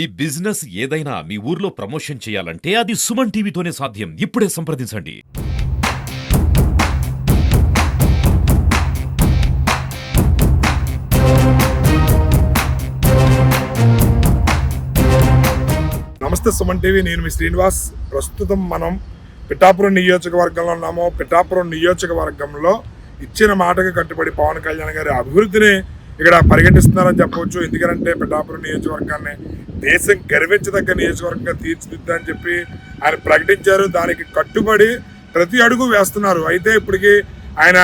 ఈ బిజినెస్ ఏదైనా మీ ఊర్లో ప్రమోషన్ చేయాలంటే అది సుమన్ టీవీతోనే సాధ్యం. ఇప్పుడే సంప్రదించండి. నమస్తే సుమన్ టీవీ, నేను మీ శ్రీనివాస్. ప్రస్తుతం మనం పిఠాపురం నియోజకవర్గంలో ఉన్నాము. పిఠాపురం నియోజకవర్గంలో ఇచ్చిన మాటకి కట్టుబడి పవన్ కళ్యాణ్ గారి అభివృద్ధిని ఇక్కడ పరిగణిస్తున్నారని చెప్పవచ్చు. ఎందుకంటే పిఠాపురం నియోజకవర్గాన్ని దేశం గర్వించదగ్గ నియోజకవర్గంగా తీర్చిదిద్దని చెప్పి ఆయన ప్రకటించారు. దానికి కట్టుబడి ప్రతి అడుగు వేస్తున్నారు. అయితే ఇప్పటికి ఆయన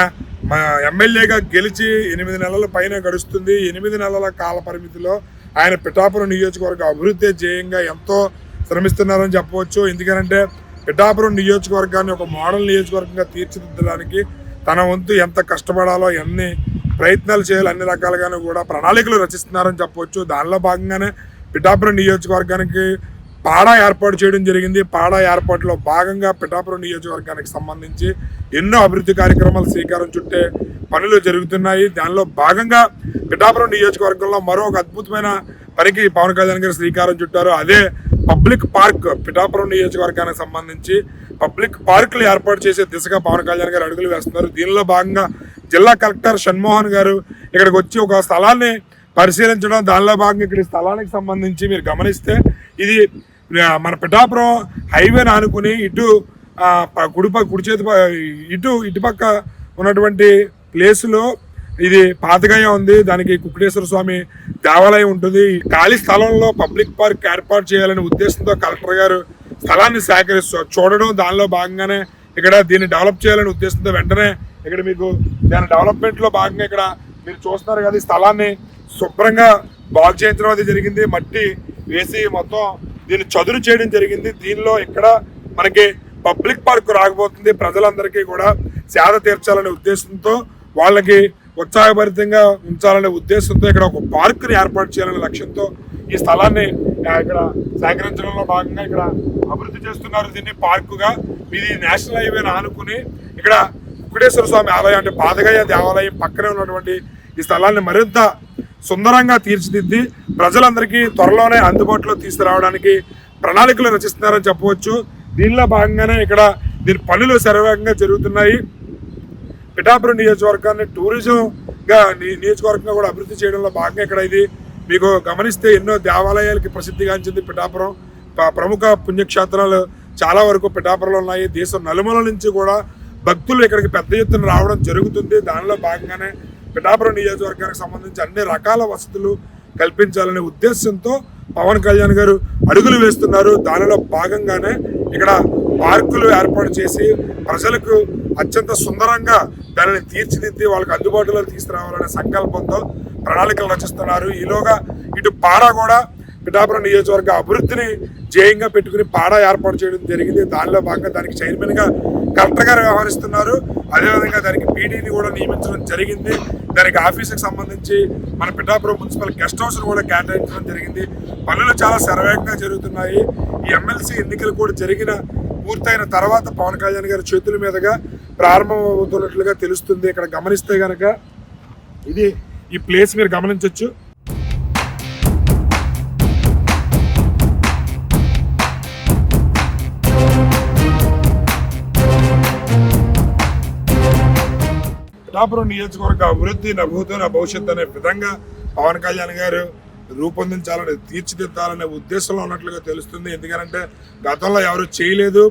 ఎమ్మెల్యేగా గెలిచి 8 నెలల పైన గడుస్తుంది. 8 నెలల కాల పరిమితిలో ఆయన పిఠాపురం నియోజకవర్గ అభివృద్ధి ధ్యేయంగా ఎంతో శ్రమిస్తున్నారని చెప్పవచ్చు. ఎందుకంటే పిఠాపురం నియోజకవర్గాన్ని ఒక మోడల్ నియోజకవర్గంగా తీర్చిదిద్దడానికి తన వంతు ఎంత కష్టపడాలో ఎన్ని ప్రయత్నాలు చేయాలి, అన్ని రకాలుగాను కూడా ప్రణాళికలు రచిస్తున్నారని చెప్పవచ్చు. దానిలో భాగంగానే పిఠాపురం నియోజకవర్గానికి పాడా ఏర్పాటు చేయడం జరిగింది. పాడా ఏర్పాటులో భాగంగా పిఠాపురం నియోజకవర్గానికి సంబంధించి ఎన్నో అభివృద్ధి కార్యక్రమాలు శ్రీకారం చుట్టే పనులు జరుగుతున్నాయి. దానిలో భాగంగా పిఠాపురం నియోజకవర్గంలో మరో ఒక అద్భుతమైన పనికి పవన్ కళ్యాణ్ గారు శ్రీకారం చుట్టారు. అదే పబ్లిక్ పార్క్. పిఠాపురం నియోజకవర్గానికి సంబంధించి పబ్లిక్ పార్కులు ఏర్పాటు చేసే దిశగా పవన్ కళ్యాణ్ గారు అడుగులు వేస్తున్నారు. దీనిలో భాగంగా జిల్లా కలెక్టర్ షణ్మోహన్ గారు ఇక్కడికి వచ్చి ఒక స్థలాన్ని పరిశీలించడం, దానిలో భాగంగా ఇక్కడ స్థలానికి సంబంధించి మీరు గమనిస్తే ఇది మన పిఠాపురం హైవేని ఆనుకుని ఇటు కుడి చేతి ఇటుపక్క ఉన్నటువంటి ప్లేసులో ఇది పాతగాయ ఉంది. దానికి కుక్కటేశ్వర స్వామి దేవాలయం ఉంటుంది. ఖాళీ స్థలంలో పబ్లిక్ పార్క్ ఏర్పాటు చేయాలనే ఉద్దేశంతో కలెక్టర్ గారు స్థలాన్ని చూడడం, దానిలో భాగంగానే ఇక్కడ దీన్ని డెవలప్ చేయాలనే ఉద్దేశంతో వెంటనే ఇక్కడ మీకు దాని డెవలప్మెంట్లో భాగంగా ఇక్కడ మీరు చూస్తున్నారు కదా, ఈ స్థలాన్ని శుభ్రంగా బాగు చేయించడం అది జరిగింది. మట్టి వేసి మొత్తం దీన్ని చదును చేయడం జరిగింది. దీనిలో ఇక్కడ మనకి పబ్లిక్ పార్క్ రాకపోతుంది. ప్రజలందరికీ కూడా సేద తీర్చాలనే ఉద్దేశంతో వాళ్ళకి ఉత్సాహభరితంగా ఉంచాలనే ఉద్దేశంతో ఇక్కడ ఒక పార్కుని ఏర్పాటు చేయాలనే లక్ష్యంతో ఈ స్థలాన్ని ఇక్కడ సేకరించడంలో భాగంగా ఇక్కడ అభివృద్ధి చేస్తున్నారు. దీన్ని పార్కుగా ఇది నేషనల్ హైవేని ఆనుకుని ఇక్కడ కుక్కటేశ్వర స్వామి ఆలయం అంటే పాతగయ్య దేవాలయం పక్కనే ఉన్నటువంటి ఈ స్థలాన్ని మరింత సుందరంగా తీర్చిదిద్ది ప్రజలందరికీ త్వరలోనే అందుబాటులో తీసుకురావడానికి ప్రణాళికలు రచిస్తున్నారని చెప్పవచ్చు. దీనిలో భాగంగానే ఇక్కడ దీని పనులు శరవేగంగా జరుగుతున్నాయి. పిఠాపురం నియోజకవర్గాన్ని టూరిజంగా నియోజకవర్గంగా కూడా అభివృద్ధి చేయడంలో భాగంగా ఇక్కడ ఇది మీకు గమనిస్తే ఎన్నో దేవాలయాలకి ప్రసిద్ధిగాంచింది పిఠాపురం. ప్రముఖ పుణ్యక్షేత్రాలు చాలా వరకు పిఠాపురంలో ఉన్నాయి. దేశం నలుమూల నుంచి కూడా భక్తులు ఇక్కడికి పెద్ద ఎత్తున రావడం జరుగుతుంది. దానిలో భాగంగానే పిఠాపురం నియోజకవర్గానికి సంబంధించి అన్ని రకాల వసతులు కల్పించాలనే ఉద్దేశంతో పవన్ కళ్యాణ్ గారు అడుగులు వేస్తున్నారు. దానిలో భాగంగానే ఇక్కడ పార్కులు ఏర్పాటు చేసి ప్రజలకు అత్యంత సుందరంగా దానిని తీర్చిదిద్ది వాళ్ళకి అందుబాటులో తీసుకురావాలనే సంకల్పంతో ప్రణాళికలు రచిస్తున్నారు. ఈలోగా ఇటు పాడా కూడా పిఠాపురం నియోజకవర్గ అభివృద్ధిని ధ్యేయంగా పెట్టుకుని పాడా ఏర్పాటు చేయడం జరిగింది. దానిలో భాగంగా దానికి చైర్మన్గా కలెక్టర్ గారు వ్యవహరిస్తున్నారు. అదేవిధంగా దానికి పీడీని కూడా నియమించడం జరిగింది. దానికి ఆఫీసుకి సంబంధించి మన పిఠాపురం మున్సిపల్ గెస్ట్ హౌస్ను కూడా కేటాయించడం జరిగింది. పనులు చాలా శరవేగంగా జరుగుతున్నాయి. ఈ ఎమ్మెల్సీ ఎన్నికలు కూడా పూర్తయిన తర్వాత పవన్ కళ్యాణ్ గారి చేతుల మీదుగా ప్రారంభమవుతున్నట్లుగా తెలుస్తుంది. ఇక్కడ గమనిస్తే కనుక ఇది ఈ ప్లేస్ మీరు గమనించవచ్చు. పిఠాపురం నియోజకవర్గ అభివృద్ధి నభూతోన భవిష్యత్తు అనే విధంగా పవన్ కళ్యాణ్ గారు రూపొందించాలని తీర్చిదిద్దాలనే ఉద్దేశంలో ఉన్నట్లుగా తెలుస్తుంది. ఎందుకంటే గతంలో ఎవరు చేయలేదు,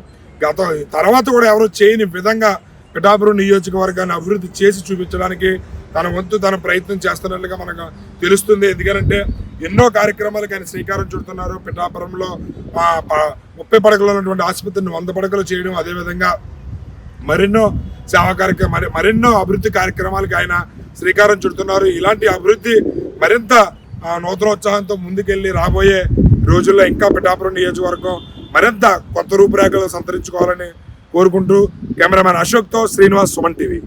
తర్వాత కూడా ఎవరు చేయని విధంగా పిఠాపురం నియోజకవర్గాన్ని అభివృద్ధి చేసి చూపించడానికి తన వంతు తన ప్రయత్నం చేస్తున్నట్లుగా మనకు తెలుస్తుంది. ఎందుకంటే ఎన్నో కార్యక్రమాలకు ఆయన శ్రీకారం చుడుతున్నారు. పిఠాపురంలో 30 పడకలు ఉన్నటువంటి ఆసుపత్రిని 100 పడకలు చేయడం, అదేవిధంగా మరెన్నో సేవా కార్యక్రమాలు మరెన్నో అభివృద్ధి కార్యక్రమాలకు ఆయన శ్రీకారం చుడుతున్నారు. ఇలాంటి అభివృద్ధి మరింత నూతనోత్సాహంతో ముందుకెళ్ళి రాబోయే రోజుల్లో ఇంకా పిఠాపురం నియోజకవర్గం మరింత కొత్త రూపురేఖలు సంతరించుకోవాలని కోరుకుంటూ కెమెరామెన్ అశోక్తో శ్రీనివాస్, సుమన్ టీవీ.